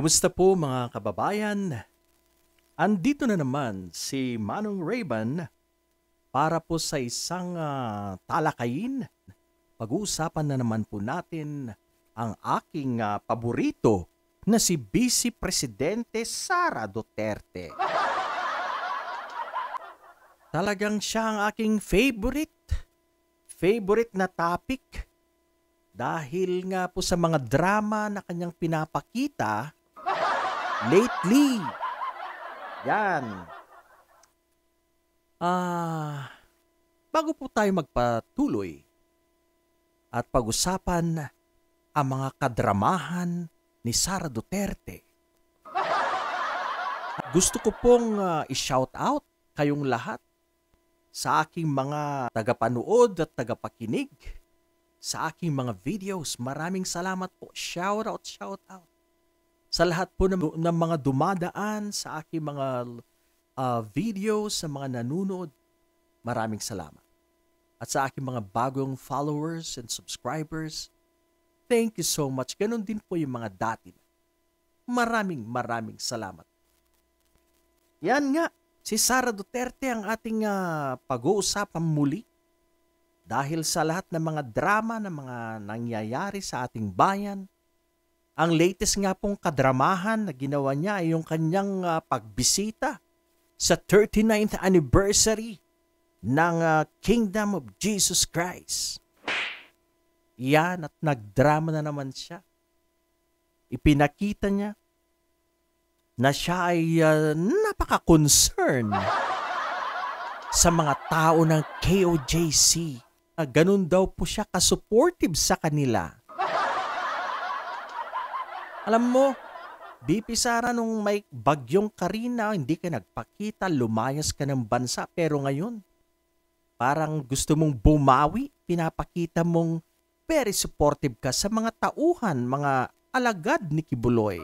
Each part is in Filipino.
Kumusta po mga kababayan? Andito na naman si Manong Rayban para po sa isang talakayin. Pag-uusapan na naman po natin ang aking paborito na si Vice Presidente Sara Duterte. Talagang siya ang aking favorite na topic dahil nga po sa mga drama na kanyang pinapakita lately. Yan. Bago po tayo magpatuloy at pag-usapan ang mga kadramahan ni Sara Duterte, gusto ko pong i-shout out kayong lahat sa aking mga tagapanood at tagapakinig sa aking mga videos. Maraming salamat po. Shout out. Sa lahat po ng mga dumadaan sa aking mga videos, sa mga nanonood, maraming salamat. At sa aking mga bagong followers and subscribers, thank you so much. Ganon din po yung mga dati. Maraming salamat. Yan nga, si Sara Duterte ang ating pag-uusapan muli dahil sa lahat ng mga drama na mga nangyayari sa ating bayan. Ang latest nga pong kadramahan na ginawa niya ay yung kanyang pagbisita sa 39th anniversary ng Kingdom of Jesus Christ. Yan, at nagdrama na naman siya. Ipinakita niya na siya ay napaka-concern sa mga tao ng KOJC. Ganun daw po siya ka-supportive sa kanila. Alam mo, BP Sara, nung may bagyong Karina, hindi ka nagpakita, lumayas ka ng bansa. Pero ngayon, parang gusto mong bumawi, pinapakita mong very supportive ka sa mga tauhan, mga alagad ni Kibuloy.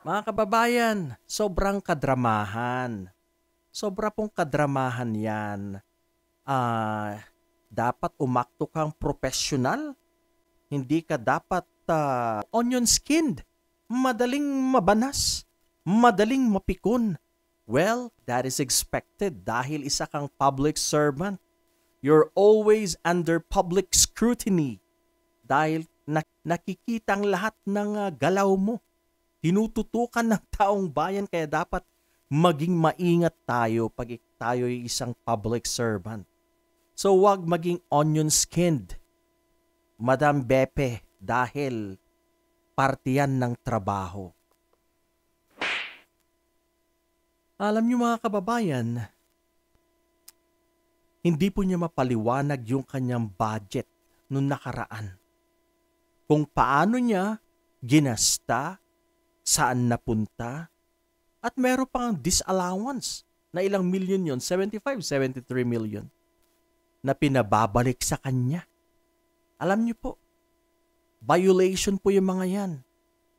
Mga kababayan, sobrang kadramahan. Sobra pong kadramahan yan. Dapat umakto kang professional. Hindi ka dapat onion-skinned. Madaling mabanas. Madaling mapikon. Well, that is expected dahil isa kang public servant. You're always under public scrutiny dahil nakikita ang lahat ng galaw mo. Tinututukan ng taong bayan kaya dapat maging maingat tayo pag tayo ay isang public servant. So wag maging onion-skinned, Madam Bepe, dahil partiyan ng trabaho. Alam niyo mga kababayan, hindi po niya mapaliwanag yung kanyang budget noong nakaraan. Kung paano niya ginasta, saan napunta, at meron pang disallowance na ilang milyon yon, 73 million, na pinababalik sa kanya. Alam niyo po, violation po yung mga yan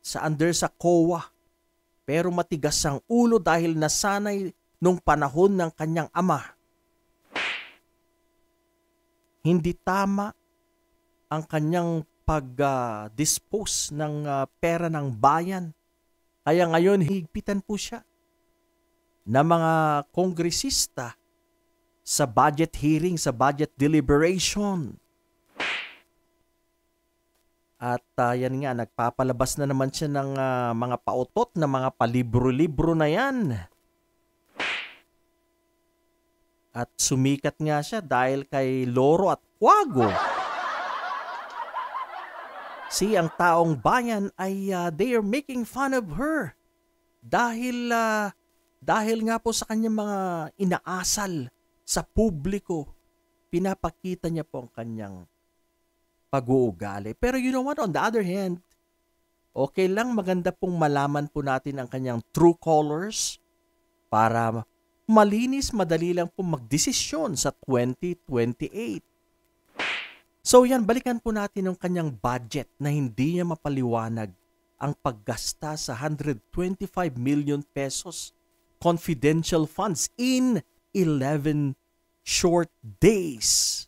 sa COA. Pero matigas ang ulo dahil nasanay nung panahon ng kanyang ama. Hindi tama ang kanyang pag-dispose ng pera ng bayan. Kaya ngayon, higpitan po siya na mga kongresista sa budget hearing, sa budget deliberation. At yan nga, nagpapalabas na naman siya ng mga pautot na mga palibro-libro na yan. At sumikat nga siya dahil kay Loro at Quago. Ang taong bayan ay they are making fun of her. Dahil nga po sa kanyang mga inaasal sa publiko, pinapakita niya po ang kanyang pag-uugali. Pero you know what, on the other hand, okay lang, maganda pong malaman po natin ang kanyang true colors para malinis, madali lang po magdesisyon sa 2028. So yan, balikan po natin ang kanyang budget na hindi niya mapaliwanag ang paggasta sa 125 million pesos confidential funds in 11 short days.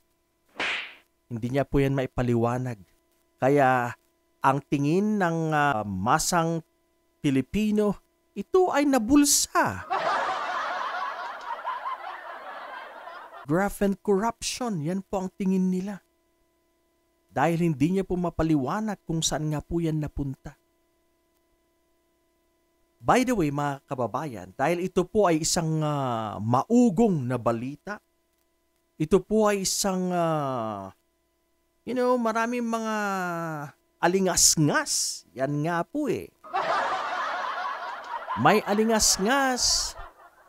Hindi niya po yan maipaliwanag. Kaya ang tingin ng masang Pilipino, ito ay nabulsa. Graft and corruption, yan po ang tingin nila. Dahil hindi niya po mapaliwanag kung saan nga po yan napunta. By the way, mga kababayan, dahil ito po ay isang maugong na balita, ito po ay isang, maraming mga alingas-ngas. Yan nga po eh. May alingas-ngas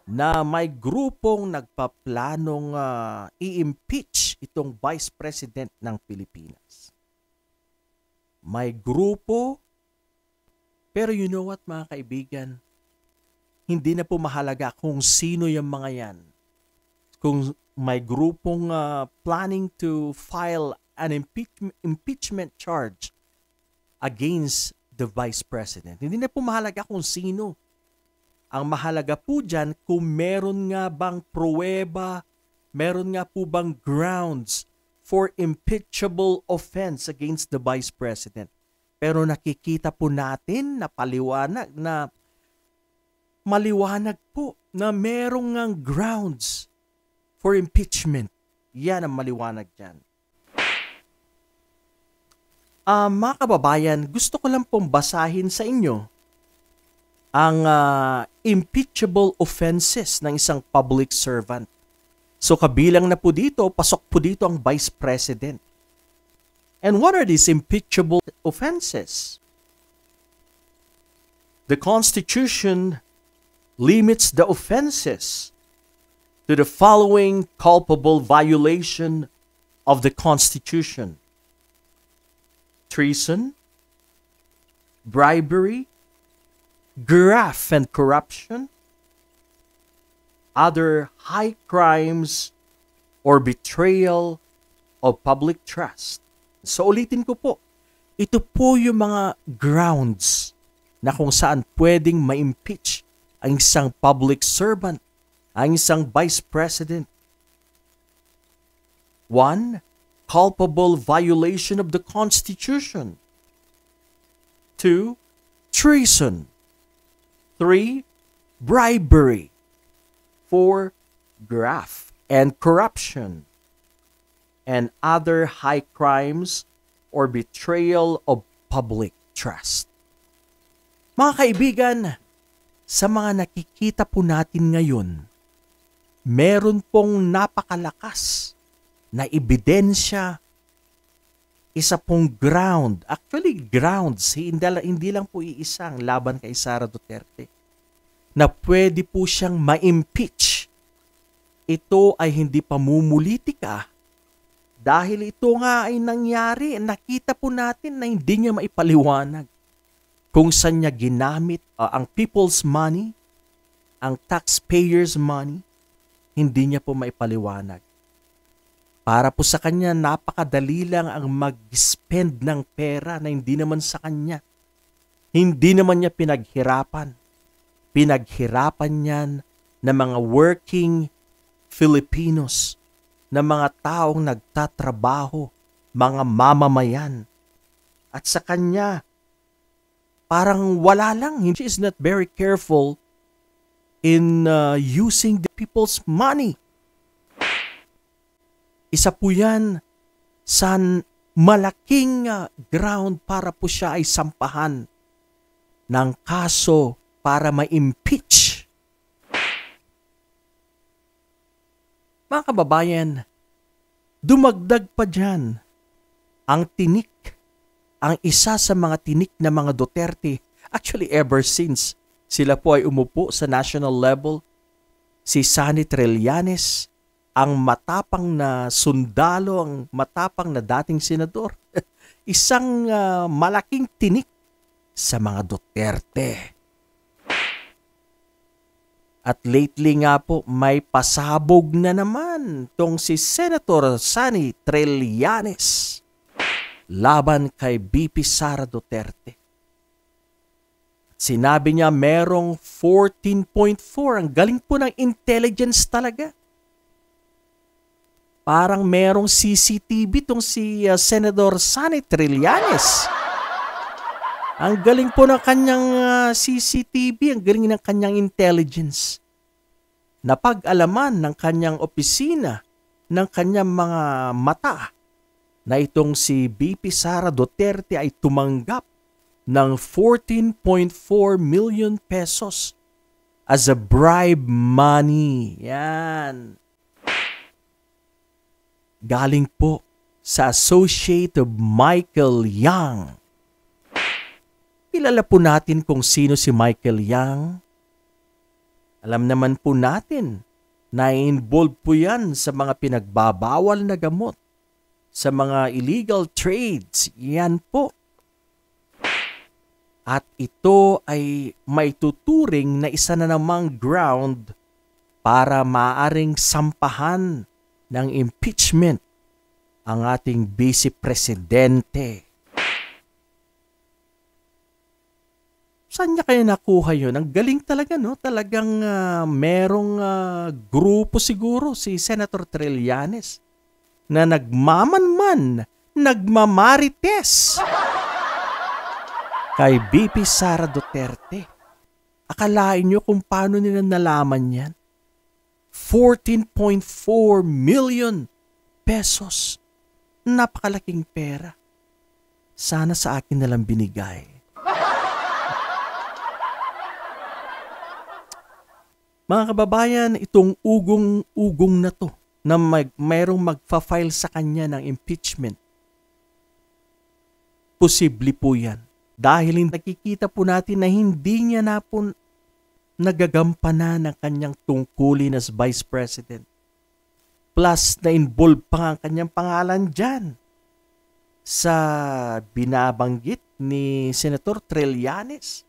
na may grupong nagpaplanong i-impeach itong Vice President ng Pilipinas. May grupo, pero you know what mga kaibigan, hindi na po mahalaga kung sino yung mga yan. Kung may grupong planning to file an impeachment charge against the Vice President. Hindi na po mahalaga kung sino. Ang mahalaga po dyan kung meron nga bang pruweba, meron nga po bang grounds for impeachable offense against the Vice President. Pero nakikita po natin na maliwanag po na merong nga grounds for impeachment. Yan ang maliwanag dyan. Mga kababayan, gusto ko lang pong basahin sa inyo ang impeachable offenses ng isang public servant. So kabilang na po dito, pasok po dito ang Vice President. And what are these impeachable offenses? The Constitution limits the offenses to the following culpable violation of the Constitution: treason, bribery, graft and corruption, other high crimes, or betrayal of public trust. So ulitin ko po, ito po yung mga grounds na kung saan pwedeng ma-impeach ang isang public servant, ang isang Vice President. 1. Culpable violation of the Constitution. 2. Treason. 3. Bribery. 4. Graft and corruption. And other high crimes or betrayal of public trust. Mga kaibigan, sa mga nakikita po natin ngayon, meron pong napakalakas na ebidensya, isa pong ground, actually grounds, hindi lang po iisang laban kay Sara Duterte, na pwede po siyang ma-impeach. Ito ay hindi pamumulitika dahil ito nga ay nangyari. Nakita po natin na hindi niya maipaliwanag kung saan niya ginamit ang people's money, ang taxpayers' money, hindi niya po maipaliwanag. Para po sa kanya, napakadali lang ang mag-spend ng pera na hindi naman sa kanya. Hindi naman niya pinaghirapan. Pinaghirapan niyan ng mga working Filipinos, na mga taong nagtatrabaho, mga mamamayan. At sa kanya, parang wala lang. She is not very careful in using the people's money. Isa po yan sa malaking ground para po siya ay sampahan ng kaso para ma-impeach. Mga kababayan, dumagdag pa dyan ang tinik, ang isa sa mga tinik na mga Duterte. Actually, ever since sila po ay umupo sa national level, si Sonny Trillanes, ang matapang na sundalo, ang matapang na dating senador, isang malaking tinik sa mga Duterte. At lately nga po, may pasabog na naman tong si Senator Sonny Trillanes laban kay VP Sara Duterte. Sinabi niya merong 14.4. Ang galing po ng intelligence talaga. Parang merong CCTV tong si Senator Sonny Trillanes. Ang galing po ng kanyang CCTV, ang galing ng kanyang intelligence. Napag-alaman ng kanyang opisina, ng kanyang mga mata, na itong si VP Sara Duterte ay tumanggap ng 14.4 million pesos as a bribe money. Yan. Galing po sa associate of Michael Yang. Kilala po natin kung sino si Michael Yang. Alam naman po natin na involved po yan sa mga pinagbabawal na gamot, sa mga illegal trades. Yan po. At ito ay may tuturing na isa na namang ground para maaring sampahan ng impeachment ang ating Vice Presidente. Saan niya kaya nakuha yun? Ang galing talaga, no? Talagang merong grupo siguro, si Senator Trillanes, na nagmamanman, nagmamarites kay VP Sara Duterte. Akalain nyo kung paano nila nalaman yan? 14.4 million pesos. Napakalaking pera. Sana sa akin nalang binigay. Mga kababayan, itong ugong-ugong na to na mayroong magfa-file sa kanya ng impeachment, posible po yan. Dahil nakikita po natin na hindi niya na po nagagampanan ng kanyang tungkulin as Vice President. Plus, na-involve pa ang kanyang pangalan dyan sa binabanggit ni Senator Trillanes.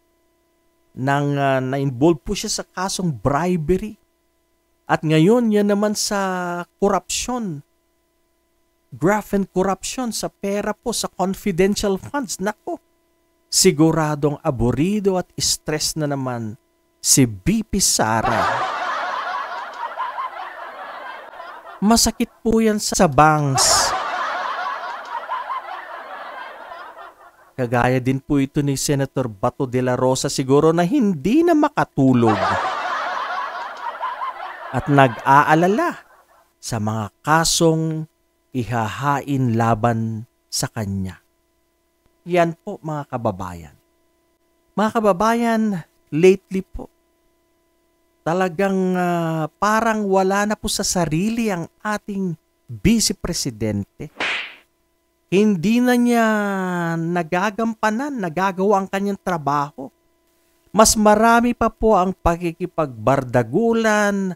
Na-involve po siya sa kasong bribery. At ngayon, yan naman sa corruption. Graft and corruption sa pera po, sa confidential funds. Nako, siguradong aburido at stress na naman si VP Sara. Masakit po yan sa bangs. Kagaya din po ito ni Senator Bato de la Rosa siguro na hindi na makatulog at nag-aalala sa mga kasong ihahain laban sa kanya. Yan po mga kababayan. Mga kababayan, lately po, talagang parang wala na po sa sarili ang ating Vice Presidente. Hindi na niya nagagampanan, nagagawa ang kanyang trabaho. Mas marami pa po ang pakikipagbardagulan,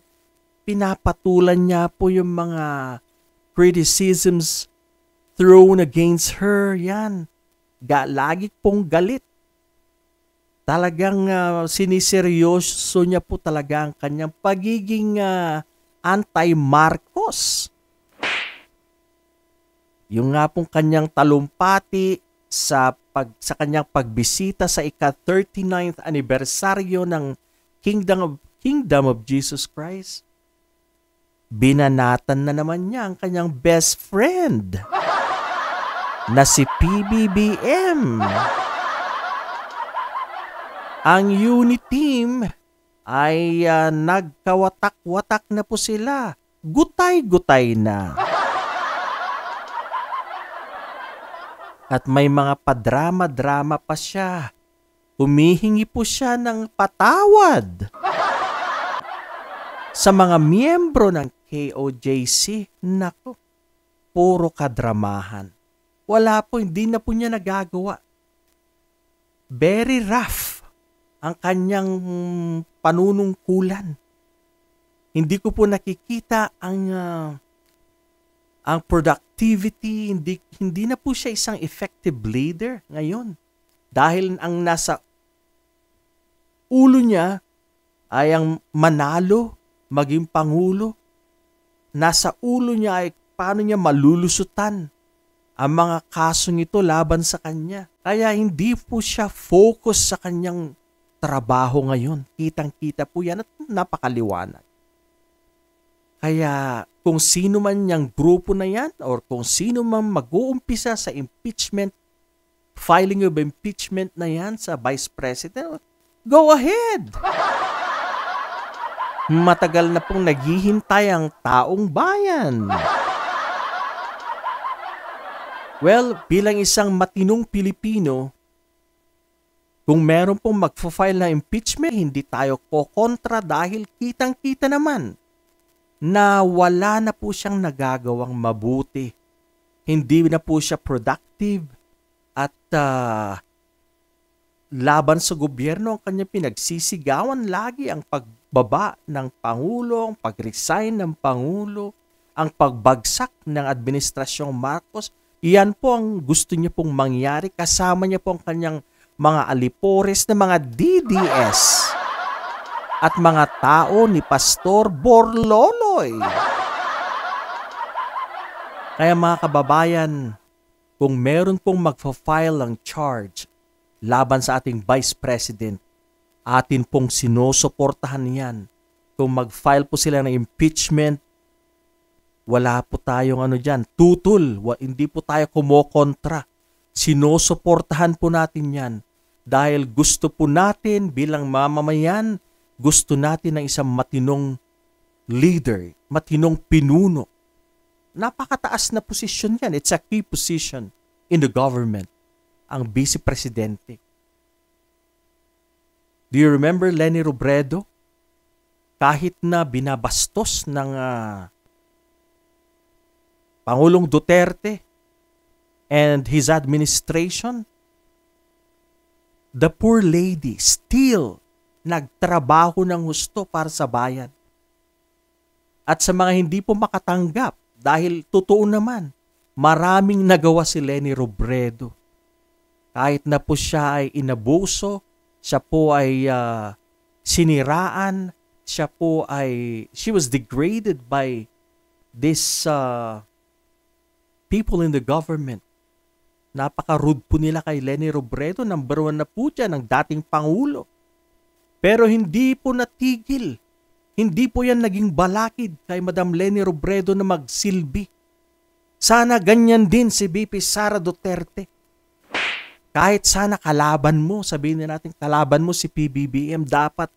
pinapatulan niya po yung mga criticisms thrown against her. Yan, lagi pong galit. Talagang siniseryoso niya po talaga ang kanyang pagiging anti-Marcos. Yung nga pong kanyang talumpati sa kanyang pagbisita sa ika-39th anibersaryo ng Kingdom of Jesus Christ. Binanatan na naman niya ang kanyang best friend na si PBBM. Ang unit team ay nagkawatak-watak na po sila. Gutay-gutay na. At may mga padrama-drama pa siya. Humihingi po siya ng patawad sa mga miyembro ng KOJC. Nako, puro kadramahan. Wala po, hindi na po niya nagagawa. Very rough ang kanyang panunungkulan. Hindi ko po nakikita ang productivity, hindi na po siya isang effective leader ngayon. Dahil ang nasa ulo niya ay ang manalo, maging pangulo. Nasa ulo niya ay paano niya malulusutan ang mga kasong ito laban sa kanya. Kaya hindi po siya focus sa kanyang trabaho ngayon. Kitang-kita po yan at napakaliwanag. Kaya kung sino man niyang grupo na yan or kung sino man mag-uumpisa sa impeachment, filing of impeachment na yan sa Vice President, go ahead! Matagal na pong naghihintay ang taong bayan. Well, bilang isang matinong Pilipino, kung meron pong magpo-file na impeachment, hindi tayo kokontra dahil kitang-kita naman na wala na po siyang nagagawang mabuti. Hindi na po siya productive at laban sa gobyerno ang kanyang pinagsisigawan lagi ang pagbaba ng Pangulo, ang pag-resign ng Pangulo, ang pagbagsak ng Administrasyong Marcos. Iyan po ang gusto niya pong mangyari. Kasama niya po ang kanyang mga alipores na mga DDS at mga tao ni Pastor Borloloy. Kaya mga kababayan, kung meron pong magfa-file ng charge laban sa ating Vice President, atin pong sinusuportahan yan. Kung mag-file po sila ng impeachment, wala po tayong tutol. Hindi po tayo kumokontra. Sinusuportahan po natin yan. Dahil gusto po natin bilang mamamayan, gusto natin ng isang matinong leader, matinong pinuno. Napakataas na posisyon yan. It's a key position in the government, ang Vice Presidente. Do you remember Leni Robredo? Kahit na binabastos ng Pangulong Duterte and his administration, the poor lady still nagtrabaho ng husto para sa bayan. At sa mga hindi po makatanggap, dahil totoo naman, maraming nagawa si Leni Robredo. Kahit na po siya ay inabuso, siya po ay siniraan, she was degraded by this people in the government. Napaka-rude po nila kay Leni Robredo. Number 1 na po dyan ang dating Pangulo. Pero hindi po natigil. Hindi po yan naging balakid kay Madam Leni Robredo na magsilbi. Sana ganyan din si VP Sara Duterte. Kahit sana kalaban mo, sabihin natin kalaban mo si PBBM, dapat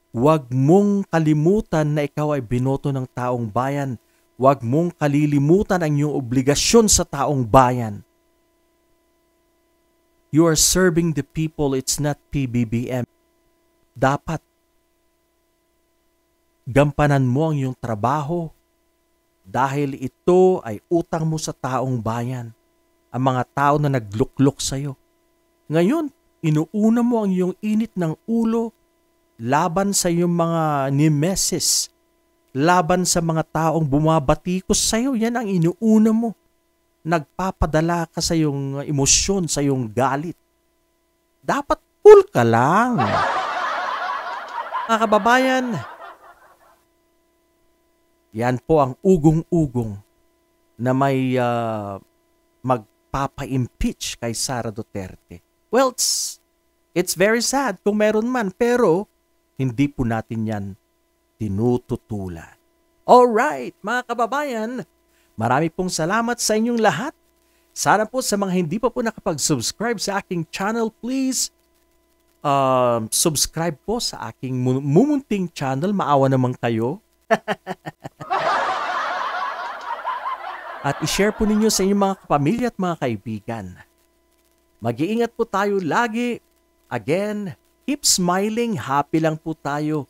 huwag mong kalimutan na ikaw ay binoto ng taong bayan. Huwag mong kalilimutan ang iyong obligasyon sa taong bayan. You are serving the people, it's not PBBM. Dapat gampanan mo ang iyong trabaho dahil ito ay utang mo sa taong bayan, ang mga tao na nagluklok sa iyo. Ngayon, inuuna mo ang iyong init ng ulo laban sa iyong mga nemesis, laban sa mga taong bumabatikos sa iyo. Yan ang inuuna mo. Nagpapadala ka sa iyong emosyon, sa iyong galit. Dapat cool ka lang. Mga kababayan, yan po ang ugong-ugong na may magpapa-impeach kay Sara Duterte. Well, it's very sad kung meron man, pero hindi po natin yan tinututulan. Alright, mga kababayan, marami pong salamat sa inyong lahat. Sana po sa mga hindi pa po nakapag-subscribe sa aking channel, please subscribe po sa aking mumunting channel. Maawa naman kayo. At i-share po ninyo sa inyong mga kapamilya at mga kaibigan. Mag-iingat po tayo lagi. Again, keep smiling. Happy lang po tayo.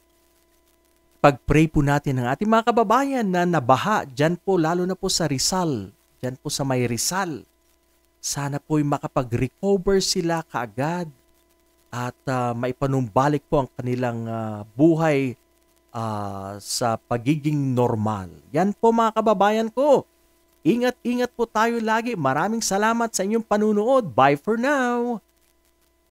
Pag-pray po natin ng ating mga kababayan na nabaha dyan po, lalo na po sa Rizal. Dyan po sa may Rizal. Sana po'y makapag-recover sila kaagad at maipanumbalik po ang kanilang buhay sa pagiging normal. Yan po mga kababayan ko. Ingat-ingat po tayo lagi. Maraming salamat sa inyong panunood. Bye for now!